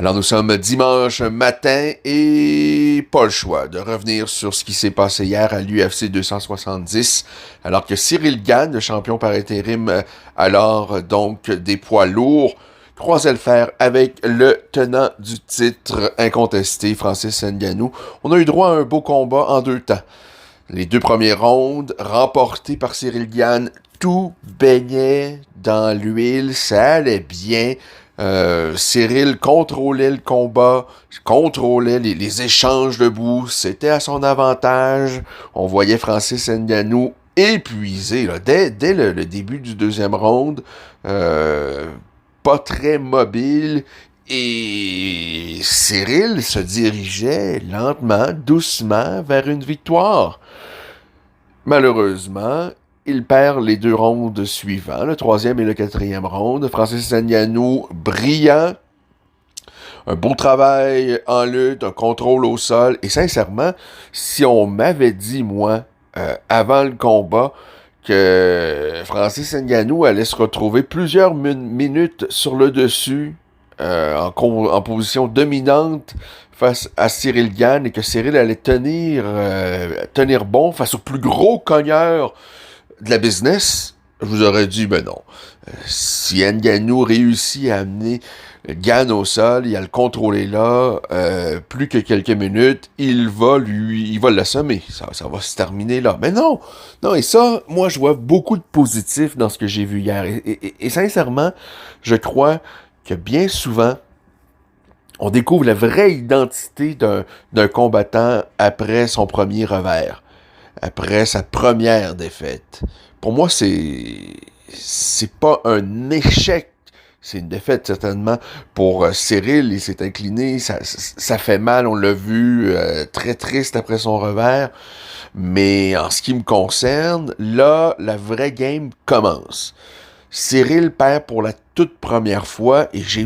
Alors nous sommes dimanche matin et pas le choix de revenir sur ce qui s'est passé hier à l'UFC 270, alors que Cyril Gane, le champion par intérim, alors donc des poids lourds, croisait le fer avec le tenant du titre incontesté, Francis Ngannou. On a eu droit à un beau combat en deux temps. Les deux premières rondes, remportées par Cyril Gane, tout baignait dans l'huile, ça allait bien. Cyril contrôlait le combat, contrôlait les échanges debout, c'était à son avantage. On voyait Francis Ngannou épuisé là, dès le début du deuxième round, pas très mobile. Et Cyril se dirigeait lentement, doucement vers une victoire. Malheureusement, il perd les deux rounds suivants, le troisième et le quatrième round. Francis Ngannou, brillant, un beau travail en lutte, un contrôle au sol. Et sincèrement, si on m'avait dit, moi, avant le combat, que Francis Ngannou allait se retrouver plusieurs minutes sur le dessus, en position dominante face à Cyril Gane et que Cyril allait tenir bon face au plus gros cogneur de la business, je vous aurais dit, ben non. Si Ngannou réussit à amener Gane au sol, il a le contrôler là, plus que quelques minutes, il va l'assommer. Ça va se terminer là. Mais non! Non, et ça, moi, je vois beaucoup de positifs dans ce que j'ai vu hier. Et sincèrement, je crois que bien souvent, on découvre la vraie identité d'un combattant après son premier revers, après sa première défaite. Pour moi, c'est pas un échec, c'est une défaite certainement pour Cyril. Il s'est incliné, ça fait mal, on l'a vu, très triste après son revers. Mais en ce qui me concerne, là, la vraie game commence. Cyril perd pour la toute première fois et je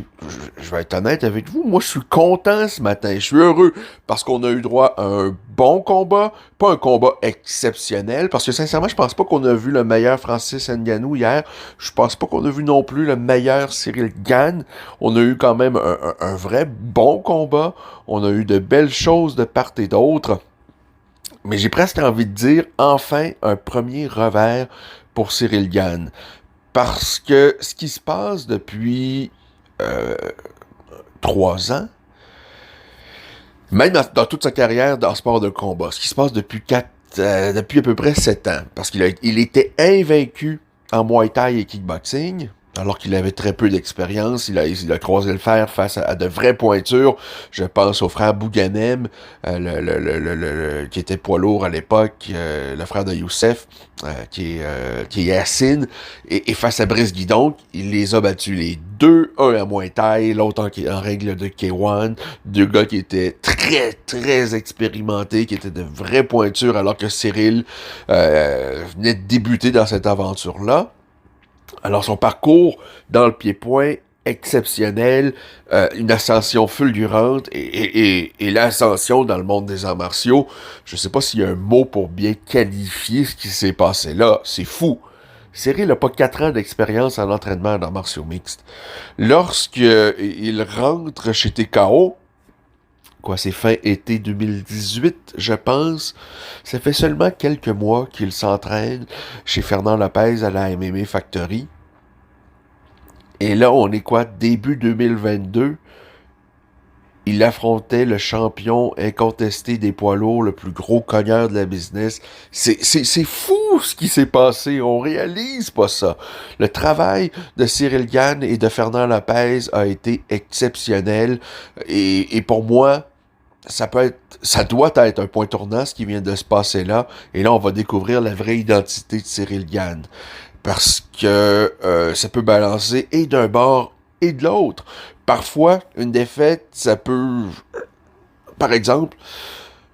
vais être honnête avec vous, moi je suis content ce matin, je suis heureux parce qu'on a eu droit à un bon combat, pas un combat exceptionnel, parce que sincèrement je pense pas qu'on a vu le meilleur Francis Ngannou hier, je pense pas qu'on a vu non plus le meilleur Cyril Gane, on a eu quand même un vrai bon combat, on a eu de belles choses de part et d'autre, mais j'ai presque envie de dire enfin un premier revers pour Cyril Gane. Parce que ce qui se passe depuis 3 ans, même dans toute sa carrière dans le sport de combat, ce qui se passe depuis à peu près 7 ans, parce il était invaincu en Muay Thai et kickboxing, alors qu'il avait très peu d'expérience, il a croisé le fer face à de vraies pointures. Je pense au frère Bouganem, qui était poids lourd à l'époque, le frère de Youssef, qui est Yacine, et face à Brice Guidon, il les a battus les deux, un à Muay Thai, l'autre en règle de K1, deux gars qui étaient très, très expérimentés, qui étaient de vraies pointures, alors que Cyril venait de débuter dans cette aventure-là. Alors son parcours dans le pied-point, exceptionnel, une ascension fulgurante et l'ascension dans le monde des arts martiaux, je sais pas s'il y a un mot pour bien qualifier ce qui s'est passé là, c'est fou. Cyril n'a pas 4 ans d'expérience en entraînement en arts martiaux mixtes. Lorsqu'il rentre chez TKO, c'est fin été 2018, je pense. Ça fait seulement quelques mois qu'il s'entraîne chez Fernand Lopez à la MMA Factory. Et là, on est début 2022. Il affrontait le champion incontesté des poids lourds, le plus gros cogneur de la business. C'est fou ce qui s'est passé. On réalise pas ça. Le travail de Cyril Gane et de Fernand Lopez a été exceptionnel. Et pour moi, ça doit être un point tournant, ce qui vient de se passer là. Et là, on va découvrir la vraie identité de Cyril Gane. Parce que ça peut balancer et d'un bord et de l'autre. Parfois, une défaite, ça peut... Par exemple,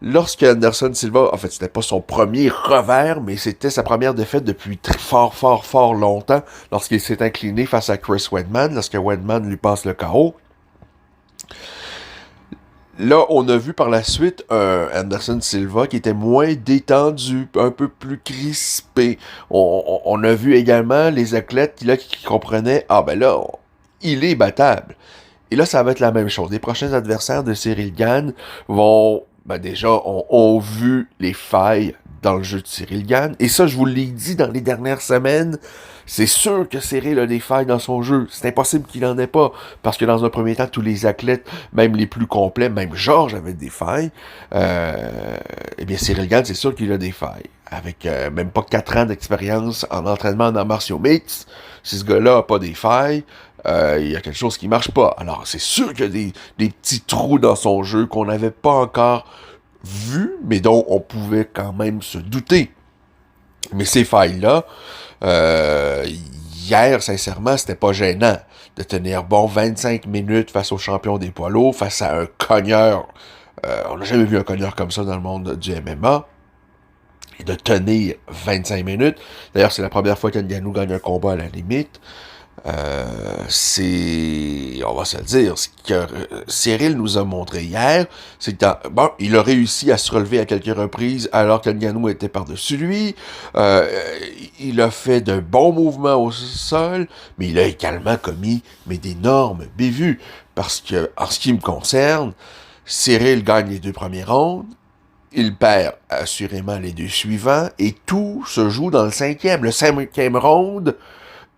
lorsque Anderson Silva, en fait, c'était pas son premier revers, mais c'était sa première défaite depuis fort longtemps, lorsqu'il s'est incliné face à Chris Weidman, lorsque Weidman lui passe le KO. Là, on a vu par la suite Anderson Silva qui était moins détendu, un peu plus crispé. On a vu également les athlètes là, qui comprenaient, il est battable. Et là, ça va être la même chose. Les prochains adversaires de Cyril Gane vont, déjà, ont vu les failles dans le jeu de Cyril Gane. Et ça, je vous l'ai dit dans les dernières semaines, c'est sûr que Cyril a des failles dans son jeu. C'est impossible qu'il en ait pas. Parce que dans un premier temps, tous les athlètes, même les plus complets, même Georges avait des failles. Eh bien, Cyril Gane, c'est sûr qu'il a des failles. Avec même pas 4 ans d'expérience en entraînement en arts martiaux mixtes, si ce gars-là a pas des failles, il y a quelque chose qui marche pas. Alors, c'est sûr qu'il y a des petits trous dans son jeu qu'on n'avait pas encore vus, mais dont on pouvait quand même se douter. Mais ces failles-là, hier, sincèrement, c'était pas gênant de tenir bon 25 minutes face au champion des poids lourds, face à un cogneur. On n'a jamais vu un cogneur comme ça dans le monde du MMA. Et de tenir 25 minutes. D'ailleurs, c'est la première fois qu'Ngannou gagne un combat à la limite. On va se le dire, ce que Cyril nous a montré hier, c'est que il a réussi à se relever à quelques reprises alors que Ngannou était par-dessus lui. Il a fait de bons mouvements au sol, mais il a également commis d'énormes bévues. Parce que, en ce qui me concerne, Cyril gagne les 2 premiers rounds, il perd assurément les 2 suivants, et tout se joue dans le 5e. Le 5e round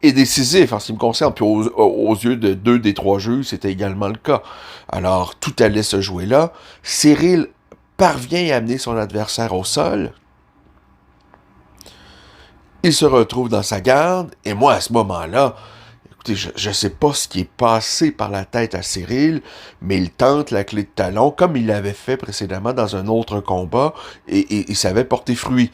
est décisif en ce qui me concerne, puis aux yeux de 2 des 3 juges, c'était également le cas. Alors, tout allait se jouer là. Cyril parvient à amener son adversaire au sol. Il se retrouve dans sa garde, et moi, à ce moment-là, écoutez, je sais pas ce qui est passé par la tête à Cyril, mais il tente la clé de talon, comme il l'avait fait précédemment dans un autre combat, et ça avait porté fruit.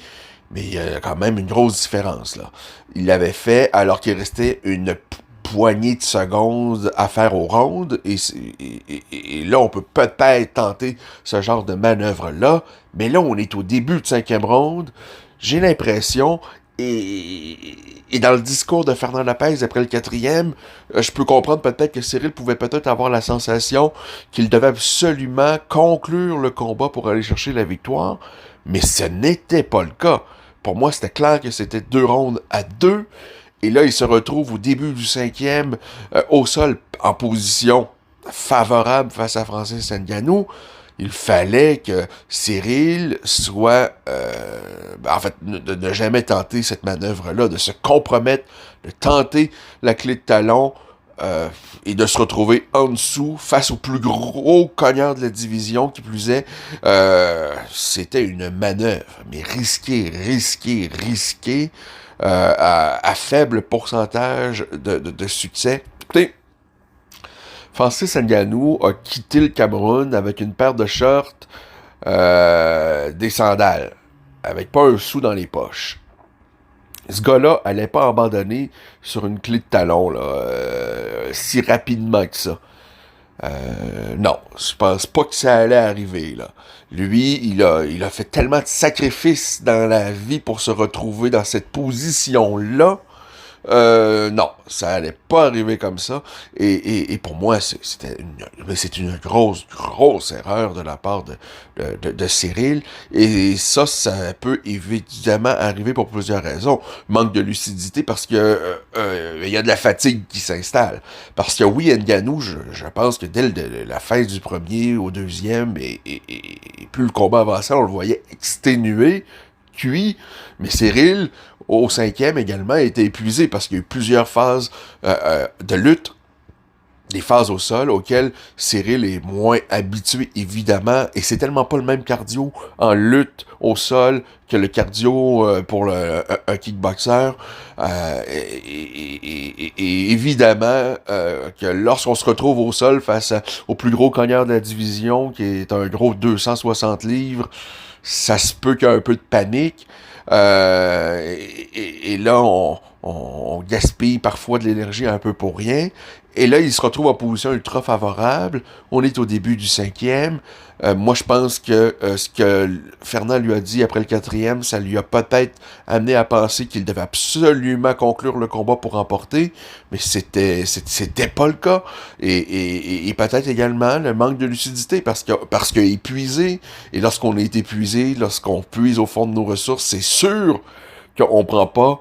Mais il y a quand même une grosse différence, là. Il l'avait fait alors qu'il restait une poignée de secondes à faire au round, et là, on peut peut-être tenter ce genre de manœuvre-là, mais là, on est au début du 5e round, j'ai l'impression, et dans le discours de Fernand Lopez après le 4e, je peux comprendre peut-être que Cyril pouvait peut-être avoir la sensation qu'il devait absolument conclure le combat pour aller chercher la victoire, mais ce n'était pas le cas. Pour moi, c'était clair que c'était 2 rounds à 2, et là, il se retrouve au début du 5e, au sol, en position favorable face à Francis Ngannou. Il fallait que Cyril soit, de ne jamais tenter cette manœuvre-là, de se compromettre, de tenter la clé de talon, et de se retrouver en dessous, face au plus gros cogneur de la division, qui plus est. C'était une manœuvre, mais risquée, à faible pourcentage de succès. Écoutez, Francis Ngannou a quitté le Cameroun avec une paire de shorts, des sandales, avec pas un sou dans les poches. Ce gars-là allait pas abandonner sur une clé de talon là, si rapidement que ça. Non, je pense pas que ça allait arriver, là. Lui, il a fait tellement de sacrifices dans la vie pour se retrouver dans cette position-là. Non, ça allait pas arriver comme ça. Et pour moi, c'est une grosse erreur de la part de Cyril. Et ça peut évidemment arriver pour plusieurs raisons. Manque de lucidité parce que il y a de la fatigue qui s'installe. Parce que oui, Ngannou, je pense que dès la fin du premier au deuxième, et plus le combat avançait, on le voyait exténué, cuit. Mais Cyril, au 5e également, a été épuisé parce qu'il y a eu plusieurs phases de lutte, des phases au sol auxquelles Cyril est moins habitué, évidemment, et c'est tellement pas le même cardio en lutte au sol que le cardio pour un kickboxer. Et évidemment que lorsqu'on se retrouve au sol face au plus gros cogneur de la division, qui est un gros 260 livres, ça se peut qu'il y ait un peu de panique. Et là, on gaspille parfois de l'énergie un peu pour rien. Et là, il se retrouve en position ultra favorable. On est au début du 5e. Moi, je pense que ce que Fernand lui a dit après le 4e, ça lui a peut-être amené à penser qu'il devait absolument conclure le combat pour remporter, mais c'était pas le cas. Et peut-être également le manque de lucidité, parce que épuisé, et lorsqu'on est épuisé, lorsqu'on puise au fond de nos ressources, c'est sûr qu'on prend pas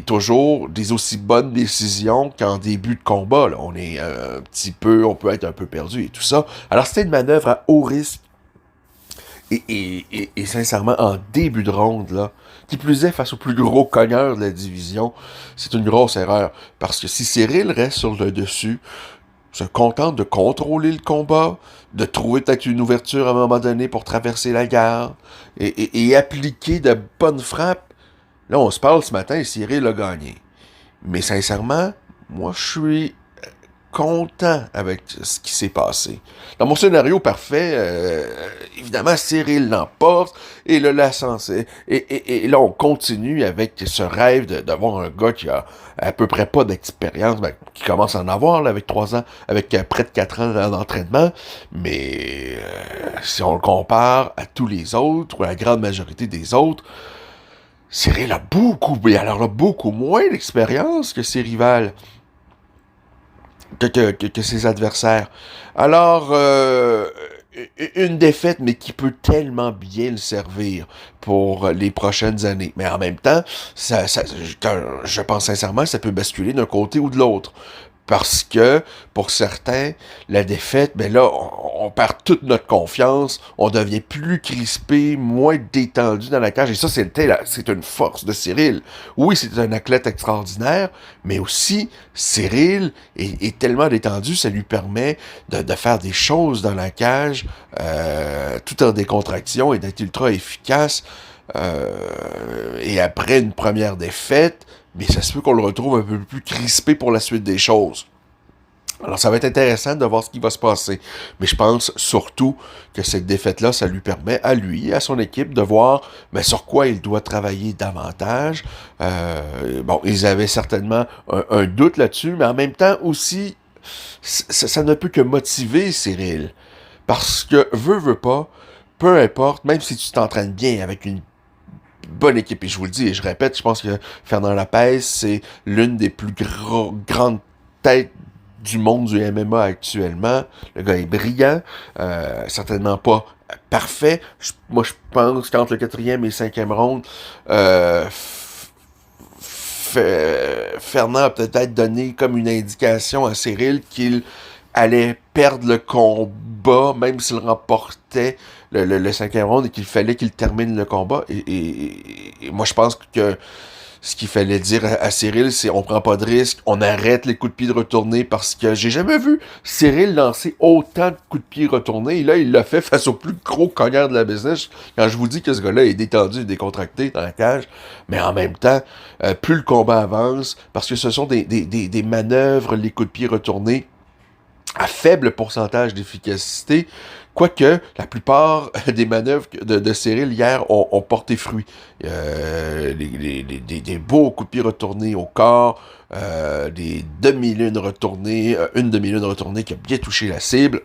toujours des aussi bonnes décisions qu'en début de combat. Là. On est un petit peu, on peut être un peu perdu et tout ça. Alors c'était une manœuvre à haut risque et sincèrement, en début de ronde, là, qui plus est face au plus gros cogneur de la division, c'est une grosse erreur. Parce que si Cyril reste sur le dessus, se contente de contrôler le combat, de trouver peut-être une ouverture à un moment donné pour traverser la garde, et appliquer de bonnes frappes, là, on se parle ce matin et Cyril a gagné. Mais sincèrement, moi, je suis content avec ce qui s'est passé. Dans mon scénario parfait, évidemment, Cyril l'emporte, et le l'ascenseur, et là, on continue avec ce rêve d'avoir un gars qui a à peu près pas d'expérience, ben, qui commence à en avoir, là, avec 3 ans, avec près de 4 ans d'entraînement, mais si on le compare à tous les autres, ou à la grande majorité des autres, Cyril a beaucoup moins d'expérience que ses rivales. Que ses adversaires. Alors, une défaite, mais qui peut tellement bien le servir pour les prochaines années. Mais en même temps, je pense sincèrement, ça peut basculer d'un côté ou de l'autre. Parce que, pour certains, la défaite, ben là, on perd toute notre confiance, on devient plus crispé, moins détendu dans la cage, et ça, c'est une force de Cyril. Oui, c'est un athlète extraordinaire, mais aussi, Cyril est tellement détendu, ça lui permet de faire des choses dans la cage, tout en décontraction, et d'être ultra efficace. Et après une première défaite, mais ça se peut qu'on le retrouve un peu plus crispé pour la suite des choses. Alors, ça va être intéressant de voir ce qui va se passer. Mais je pense surtout que cette défaite-là, ça lui permet à lui, à son équipe, de voir sur quoi il doit travailler davantage. Bon, ils avaient certainement un doute là-dessus, mais en même temps aussi, ça ne peut que motiver Cyril. Parce que, veut pas, peu importe, même si tu t'entraînes bien avec une bonne équipe. Et je vous le dis, et je répète, je pense que Fernand Lopez, c'est l'une des plus grandes têtes du monde du MMA actuellement. Le gars est brillant, certainement pas parfait. Moi, je pense qu'entre le 4e et 5e round, Fernand a peut-être donné comme une indication à Cyril qu'il allait perdre le combat, même s'il remportait le 5e round, et qu'il fallait qu'il termine le combat. Et moi, je pense que ce qu'il fallait dire à Cyril, c'est on prend pas de risque, on arrête les coups de pied de retournée, parce que j'ai jamais vu Cyril lancer autant de coups de pied retournés. Et là, il l'a fait face au plus gros cogneur de la business. Quand je vous dis que ce gars-là est détendu et décontracté dans la cage, mais en même temps, plus le combat avance, parce que ce sont des manœuvres, les coups de pied retournés, à faible pourcentage d'efficacité, quoique la plupart des manœuvres de Cyril hier ont porté fruit. Des beaux coups de pied retournés au corps, des demi-lunes retournées, une demi-lune retournée qui a bien touché la cible.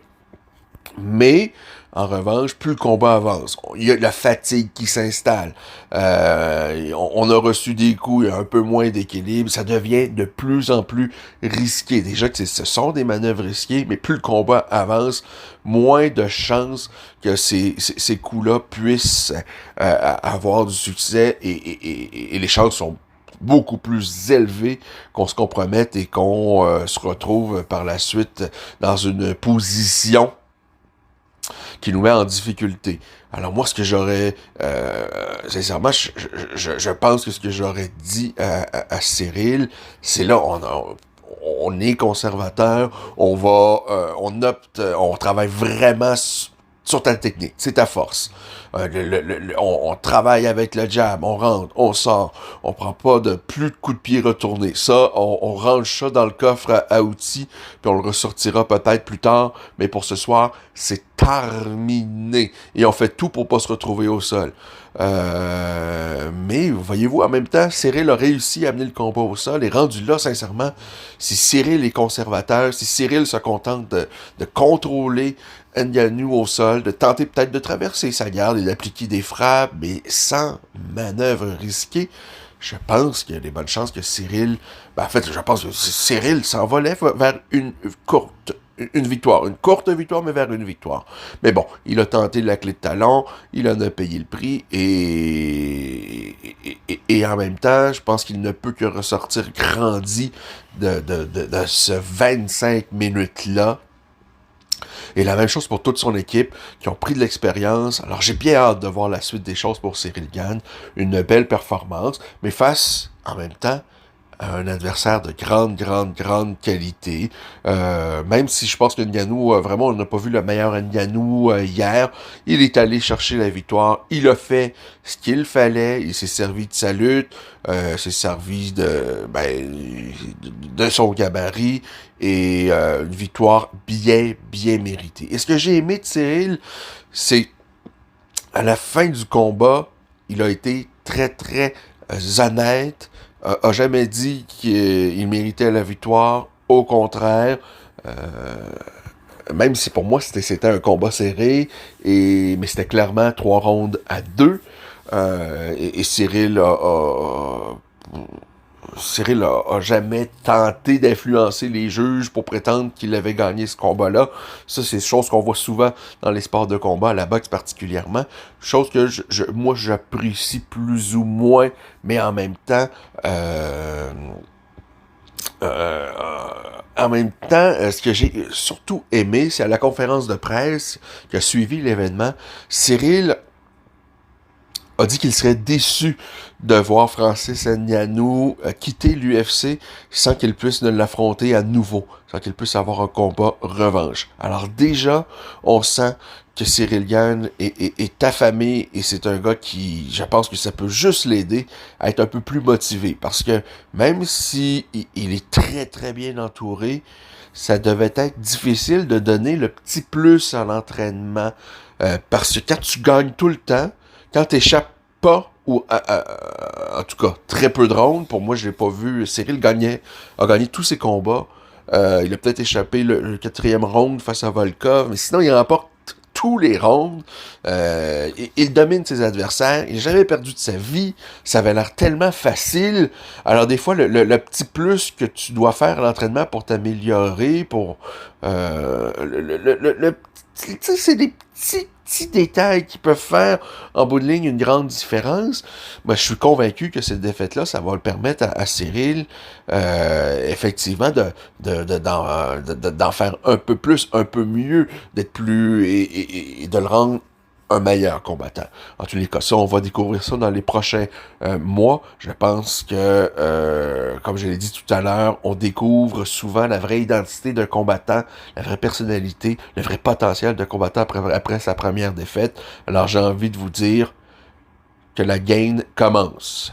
Mais, en revanche, plus le combat avance, il y a de la fatigue qui s'installe. On a reçu des coups, il y a un peu moins d'équilibre. Ça devient de plus en plus risqué. Déjà que ce sont des manœuvres risquées, mais plus le combat avance, moins de chances que ces coups-là puissent avoir du succès et les chances sont beaucoup plus élevées qu'on se compromette et qu'on se retrouve par la suite dans une position qui nous met en difficulté. Alors moi, ce que j'aurais, sincèrement, je pense que ce que j'aurais dit à Cyril, c'est là, on est conservateur, on opte, on travaille vraiment sur ta technique, c'est ta force. On travaille avec le jab, on rentre, on sort, on prend pas de plus de coups de pied retournés. Ça, on range ça dans le coffre à outils, puis on le ressortira peut-être plus tard, mais pour ce soir, c'est terminé. Et on fait tout pour pas se retrouver au sol. Mais, voyez-vous, en même temps, Cyril a réussi à amener le combat au sol, et rendu là, sincèrement, si Cyril est conservateur, si Cyril se contente de contrôler Ngannou au sol, de tenter peut-être de traverser sa garde et d'appliquer des frappes, mais sans manœuvre risquée, je pense qu'il y a des bonnes chances que Cyril... en fait, je pense que Cyril s'envolait vers une courte une victoire, une courte victoire, mais vers une victoire. Mais bon, il a tenté la clé de talon, il en a payé le prix, et en même temps, je pense qu'il ne peut que ressortir grandi de ce 25 minutes-là. Et la même chose pour toute son équipe, qui ont pris de l'expérience. Alors j'ai bien hâte de voir la suite des choses pour Cyril Gane. Une belle performance, mais face, en même temps, un adversaire de grande qualité. Même si je pense que Ngannou, vraiment, on n'a pas vu le meilleur Ngannou hier. Il est allé chercher la victoire. Il a fait ce qu'il fallait. Il s'est servi de sa lutte. S'est servi de son gabarit. Et une victoire bien méritée. Et ce que j'ai aimé de Cyril, c'est à la fin du combat, il a été très honnête, a jamais dit qu'il méritait la victoire. Au contraire, même si pour moi c'était un combat serré, mais c'était clairement 3 rounds à 2. Et Cyril a jamais tenté d'influencer les juges pour prétendre qu'il avait gagné ce combat-là. Ça, c'est chose qu'on voit souvent dans les sports de combat, à la boxe particulièrement. Chose que moi, j'apprécie plus ou moins, mais en même temps, ce que j'ai surtout aimé, c'est à la conférence de presse qui a suivi l'événement, Cyril a dit qu'il serait déçu de voir Francis Ngannou quitter l'UFC sans qu'il puisse ne l'affronter à nouveau, sans qu'il puisse avoir un combat revanche. Alors déjà, on sent que Cyril Gane est affamé, et c'est un gars qui, je pense que ça peut juste l'aider à être un peu plus motivé, parce que même si il est très bien entouré, ça devait être difficile de donner le petit plus à l'entraînement, parce que quand tu gagnes tout le temps, quand t'échappes pas, ou en tout cas très peu de rounds, pour moi je l'ai pas vu, Cyril a gagné tous ses combats, il a peut-être échappé le 4e round face à Volkov, mais sinon il remporte tous les rounds, il domine ses adversaires, il n'a jamais perdu de sa vie, ça avait l'air tellement facile. Alors des fois le petit plus que tu dois faire à l'entraînement pour t'améliorer, pour tu sais, c'est des petits détails qui peuvent faire, en bout de ligne, une grande différence. Moi, je suis convaincu que cette défaite-là, ça va le permettre à Cyril, effectivement, d'en faire un peu plus, un peu mieux, d'être plus, et de le rendre un meilleur combattant. En tous les cas, ça, on va découvrir ça dans les prochains mois. Je pense que, comme je l'ai dit tout à l'heure, on découvre souvent la vraie identité d'un combattant, la vraie personnalité, le vrai potentiel d'un combattant après sa première défaite. Alors, j'ai envie de vous dire que la gain commence.